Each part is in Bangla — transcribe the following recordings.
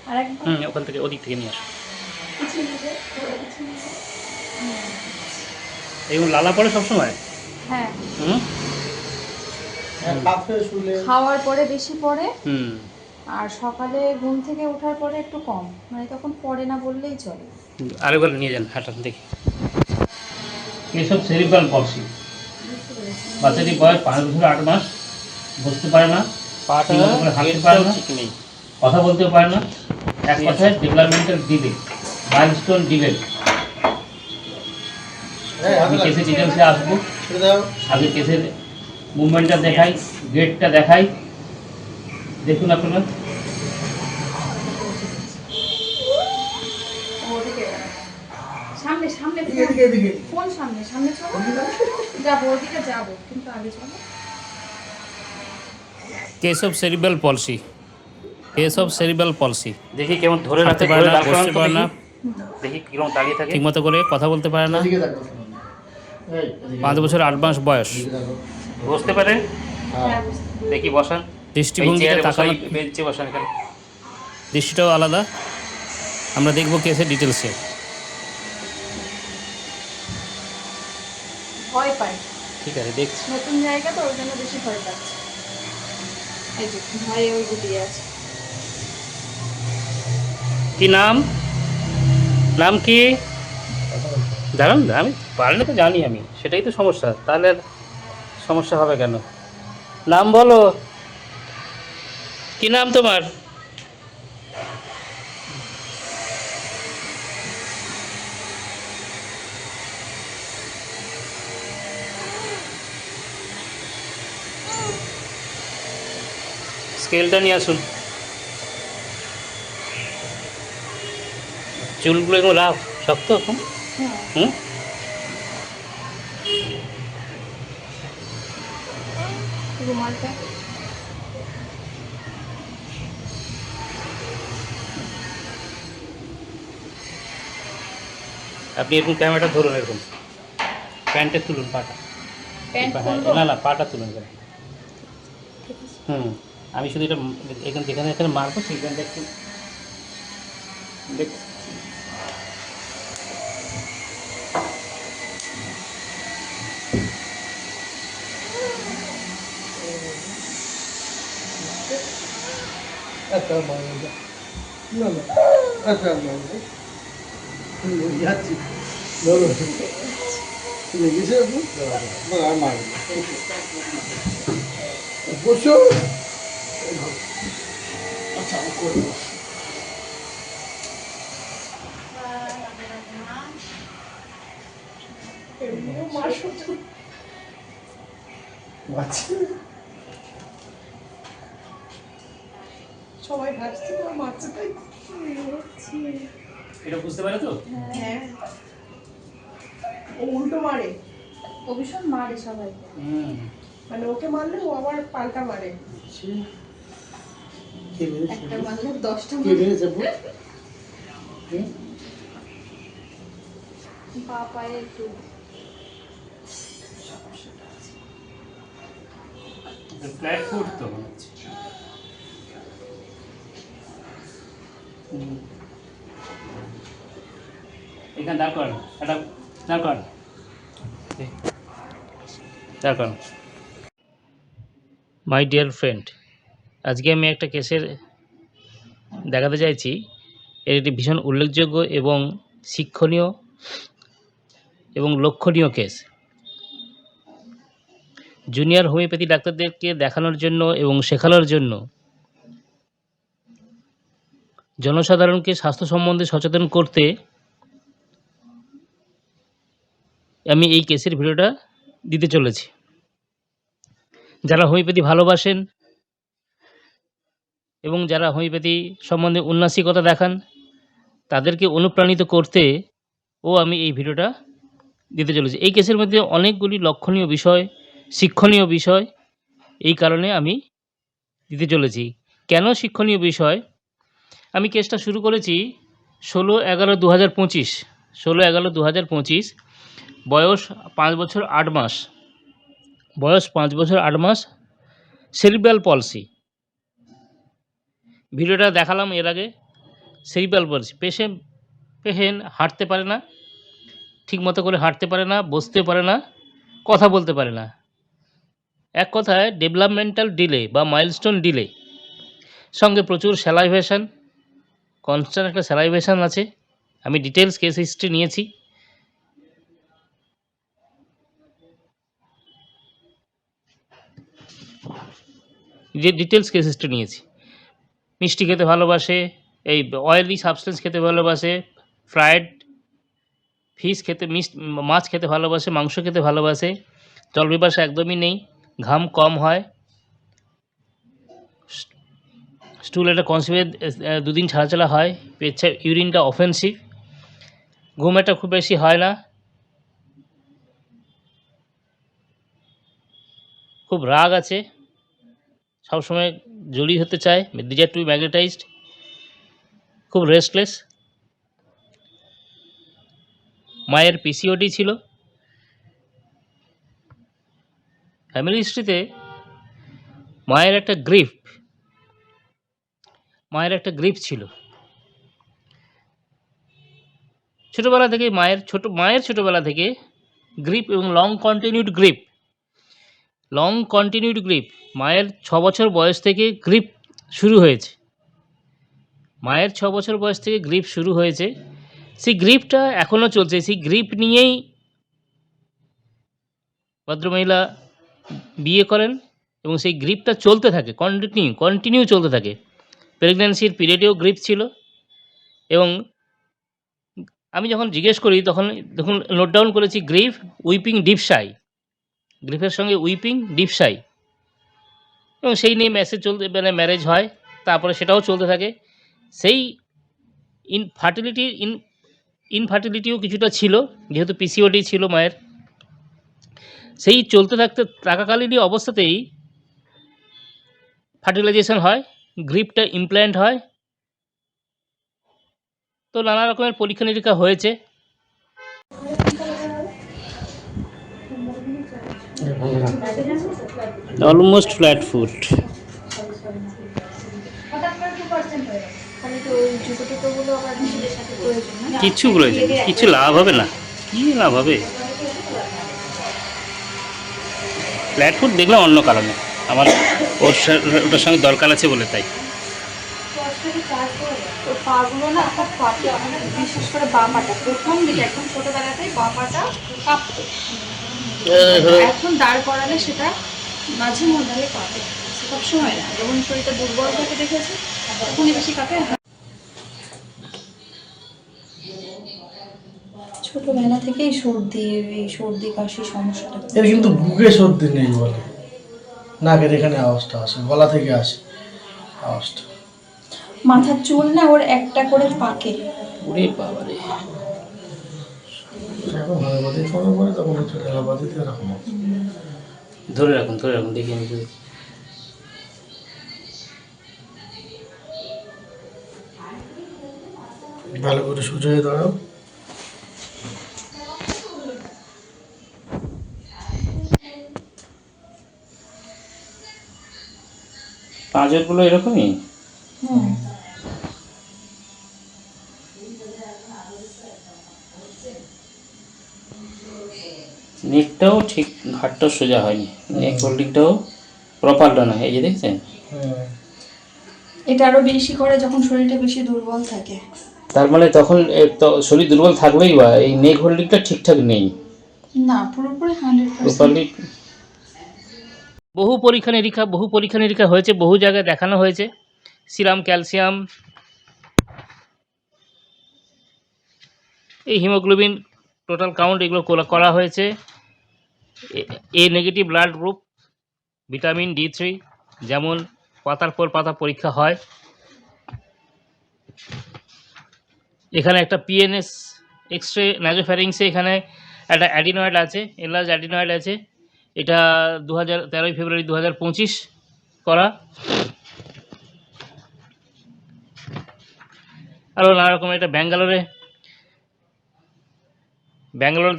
আর একবার ওখান থেকে ওদিক থেকে নিয়ে আসো। এগুলো লালা পড়ে সবসময়। হ্যাঁ, হুম খাওয়ার পরে বেশি পড়ে, হুম আর সকালে ঘুম থেকে ওঠার পরে একটু কম, মানে তখন পড়ে না বললেই চলে। আরেকবার নিয়ে যান হাঁটা দেখি। এসব সেরিব্রাল পলসি, বাচ্চাটি বয়স 5 বছর 8 মাস, বুঝতে পারে না, ঠিকমতো করে হাঁটতে পারে না, কথা বলতেও পারে না, এক কথায় ডেভেলপমেন্টাল ডিলে, মাইলস্টোন ডিলে। আমি কেসের ডিটেলসে আসবো, আগে কেসের মুভমেন্টটা দেখাই, গেটটা দেখাই, দেখুন আপনারা। সামনে সামনে ফোন সামনে সামনে চলো, যাবো ওদিকে যাবো, কিন্তু আগে চলো। Case of cerebral পলসি, case of cerebral পলসি। দেখি কেমন ধরে রাখতে পারে না, বসতে পারে না, দেখি কিরকম দাঁড়িয়ে থাকে, ঠিকমতো করে কথা বলতে পারে না, 5 বছর 8 মাস বয়স, বসতে পারে, দেখি বসান, দৃষ্টিভঙ্গিটা তাকানো, বেঞ্চে বসান, এখানে দৃষ্টিটাও আলাদা। আমরা দেখব কেসের ডিটেলসে। ভয় পায়, ঠিক আছে দেখছি। নতুন জায়গা তো ওর জন্য বেশি ভয় পাচ্ছে। এই যে ভয়ে ওই গুটিয়ে আছে। কি নাম, নাম কি? দাঁড়ান, আমি পারলে তো জানি, আমি সেটাই তো সমস্যা, তাহলে আর সমস্যা হবে কেন? নাম বলো, কি নাম তোমার? স্কেলটা নিয়ে আসুন। চুলগুলো এরকম রাফ, শক্ত এখন। হুম রুমালটা আপনি এরকম ক্যামেরাটা ধরুন, এরকম প্যান্টে তুলুন পাটা, প্যান্ট হ্যাঁ খুলবো? না না পাটা তুলুন এখানে। আমি শুধু এটা এখানে যেখানে এখানে মারবো সেইখানটা একটু দেখ। সবাই হাসছে, তোমার মারছে তাই। এটা বুঝতে পারে তো? হ্যাঁ, ও উল্টো মারে, ও ভীষণ মারে সবাইকে। মানে ওকে মারলে ও আবার পাল্টা মারে। একটা মারলে 10টা মারে। পা পায়ে একটু ফ্ল্যাট ফুট তো মনে হচ্ছে। এখানে দাঁড় করান, এটা দাঁড় করান, দাঁড় করান। মাই ডিয়ার ফ্রেন্ড, আজকে আমি একটা কেসের দেখাতে চাইছি। এর একটি ভীষণ উল্লেখযোগ্য এবং শিক্ষণীয় এবং লক্ষণীয় কেস। জুনিয়র হোমিওপ্যাথি ডাক্তারদেরকে দেখানোর জন্য এবং শেখানোর জন্য, জনসাধারণকে স্বাস্থ্য সম্বন্ধে সচেতন করতে আমি এই কেসের ভিডিওটা দিতে চলেছি। যারা হোমিওপ্যাথি ভালোবাসেন এবং যারা হোমিওপ্যাথি সম্বন্ধে উন্নাসিকতা দেখান, তাদেরকে অনুপ্রাণিত করতে আমি এই ভিডিওটা দিতে চলেছি। এই কেসের মধ্যে অনেকগুলি লক্ষণীয় বিষয়, শিক্ষণীয় বিষয়, এই কারণে আমি দিতে চলেছি। কেন শিক্ষণীয় বিষয়? আমি কেসটা শুরু করেছি 16/11/2025, 16/11/2025, বয়স 5 বছর 8 মাস, বয়স 5 বছর 8 মাস, সেরিব্রাল পলসি। ভিডিওটা দেখালাম এর আগে, সেরিব্রাল পলসি। পেশেন্ট হাঁটতে পারে না, ঠিকমতো করে হাঁটতে পারে না, বসতেও পারে না, কথা বলতে পারে না। এক কথায় ডেভেলপমেন্টাল ডিলে বা মাইলস্টোন ডিলে, সঙ্গে প্রচুর স্যালাইভেশন, কনস্ট্যান্ট একটা স্যালাইভেশন আছে। আমি ডিটেলস কেস হিস্ট্রি নিয়েছি। ডিটেলস কেস হিস্ট্রি নিয়েছি। মিষ্টি খেতে ভালোবাসে, এই অয়েলি সাবস্টেন্স খেতে ভালোবাসে, ফ্রায়েড ফিশ খেতে, মাছ খেতে ভালোবাসে, মাংস খেতে ভালোবাসে, জল পিপাসা একদমই নেই, ঘাম কম হয়, স্টুল একটা কনস্টিপেট 2 দিন ছাড়া হয়, পেচ্ছাপ ইউরিনটা অফেন্সিভ, ঘুম একটা খুব বেশি হয় না, খুব রাগ আছে, সবসময় জড়িয়ে হতে চায়, ডিজায়ার টু বি ম্যাগনেটাইজড, খুব রেস্টলেস। মায়ের পিসিওডি ছিল। ফ্যামিলি হিস্ট্রিতে মায়ের একটা গ্রিফ ছিল। ছোটোবেলা থেকে মায়ের ছোটোবেলা থেকে গ্রিপ এবং লং কন্টিনিউড গ্রিপ মায়ের 6 বছর বয়স থেকে গ্রিপ শুরু হয়েছে। সেই গ্রিপটা এখনও চলছে। সেই গ্রিপ নিয়েই ভদ্রমহিলা বিয়ে করেন এবং সেই গ্রিপটা চলতে থাকে, কন্টিনিউ চলতে থাকে। প্রেগন্যান্সির পিরিয়ডেও গ্রিপ ছিল এবং আমি যখন জিজ্ঞেস করি তখন নোট ডাউন করেছি গ্রিফ, উইপিং, ডিপসাই, গ্রিফের সঙ্গে উইপিং, ডিপসাই, এবং সেই নিয়ে ম্যারেজ হয়, তারপরে সেটাও চলতে থাকে। সেই ইনফার্টিলিটিও কিছুটা ছিল, যেহেতু পিসিওডি ছিল মায়ের। সেই চলতে থাকাকালীনই অবস্থাতেই ফার্টিলাইজেশন হয়, গ্রিপটা ইমপ্ল্যান্ট হয়। তো নানা রকমের পরীক্ষা নিরীক্ষা হয়েছে। Almost flat foot. কিছু প্রয়োজন, কিছু লাভ হবে না। কি লাভ হবে? ফ্ল্যাট ফুট দেখলাম অন্য কারণে, আমার ওটার সঙ্গে দরকার আছে বলে, তাই। পাগুলো না খুব কাঁপে, আমাদের বিশেষ করে বাঁ পাটা প্রথম দিকে একদম ছোটবেলাতেই বাঁ পাটা কাঁপতো। এখন দাঁড় করালে সেটা মাঝে মধ্যে কাঁপে, সবসময় না। যখন শরীরটা দুর্বল থাকে দেখেছি তখনই বেশি কাঁপে। ছোটবেলা থেকেই সর্দি কাশি সমস্যাটা। এর কিন্তু বুকে সর্দি নেই বলে, নাকের এখানে আওয়াজটা আসে, গলা থেকে আসে আওয়াজটা। মাথার চুল না ওর একটা করে পাকে। ওরে বাবারে, এখন হোমিওপ্যাথি ফলো করে তখন একটু অ্যালোপ্যাথিতে এরকম হয়। ধরে রাখুন দেখি আমি যদি ভালো করে সোজা হয়ে দাঁড়াও। পাঁজরগুলো এরকমই। নেকটাও ঠিক, ঘাটটাও সোজা হয়নি, নেক হোল্ডিংটাও প্রপারটা না, এই যে দেখছেন। এটা আরো বেশি করে যখন শরীরটা বেশি দুর্বল থাকে। তার মানে তখন শরীর দুর্বল থাকলেই বা এই নেক হোল্ডিংটা ঠিকঠাক নেই, না পুরোপুরি 100%। প্রপারলি। বহু পরীক্ষা নিরীক্ষা হয়েছে, বহু জায়গায় দেখানো হয়েছে। সিরাম ক্যালসিয়াম, এই হিমোগ্লোবিন, টোটাল কাউন্ট, এগুলো করা হয়েছে। A negative blood group, vitamin D3, যেমন পাতার পর পাতা পরীক্ষা হয়। এখানে একটা PNS এক্সরে নাইজোফ্যারিংসে এখানে একটা অ্যাডিনয়েড আছে, এনলার্জ অ্যাডিনয়েড আছে। এটা 13 ফেব্রুয়ারি 2025 করা। আরও নানা রকম, এটা ব্যাঙ্গালোরে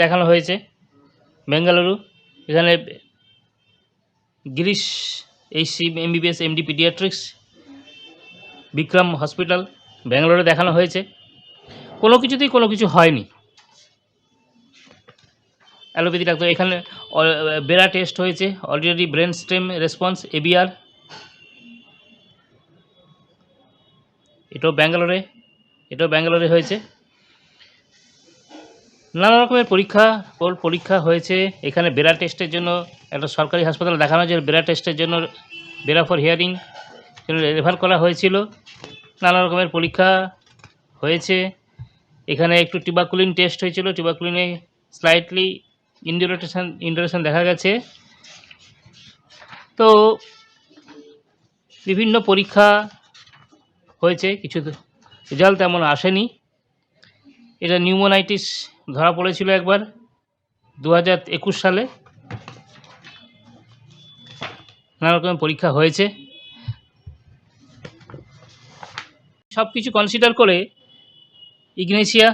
দেখানো হয়েছে, বেঙ্গালুরু। এখানে Girish HC MBBS MD paediatrics, Vikram hospital, ব্যাঙ্গালোরে দেখানো হয়েছে, কোনো কিছুতেই কোনো কিছু হয়নি। অ্যালোপ্যাথি ডাক্তার এখানে বেরা টেস্ট হয়েছে already, brain stem response ABR, এটাও ব্যাঙ্গালোরে হয়েছে। নানা রকমের পরীক্ষা হয়েছে এখানে। বেরা টেস্টের জন্য একটা সরকারি হাসপাতালে দেখানো হয়েছে, বেরা টেস্টের জন্য বেরা ফর হিয়ারিং জন্য রেফার করা হয়েছিল। নানা রকমের পরীক্ষা হয়েছে এখানে। একটু টিউবাকুলিন টেস্ট হয়েছিল, টিউবাকুলিনে স্লাইটলি ইন্ডিউরেশন দেখা গেছে। তো বিভিন্ন পরীক্ষা হয়েছে, কিছু রেজাল্ট তেমন আসেনি। এটা নিউমোনাইটিস ধরা পড়েছিল একবার 2021 সালে। নানা রকমের পরীক্ষা হয়েছে। সব কিছু কনসিডার করে ইগনেশিয়া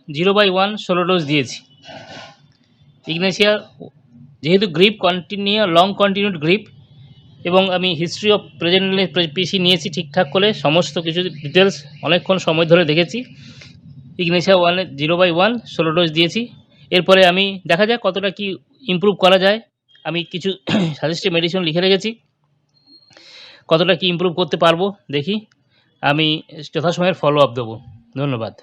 0/1 16 ডোজ দিয়েছি। ইগনেশিয়া যেহেতু গ্রিপ লং কন্টিনিউড গ্রিপ, এবং আমি হিস্ট্রি অফ প্রেজেন্টলি পিসি নিয়েছি ঠিকঠাক করে, সমস্ত কিছু ডিটেলস অনেকক্ষণ সময় ধরে দেখেছি। ইগনেশিয়া 0/1 16 ডোজ দিয়েছি। এরপরে আমি দেখা যাক কতটা কি ইমপ্রুভ করা যায়। আমি কিছু সাজেস্টিভ মেডিসিন লিখে রেখেছি, কতটা কি ইমপ্রুভ করতে পারবো দেখি। আমি যথাসময়ের ফলো আপ দেবো। ধন্যবাদ।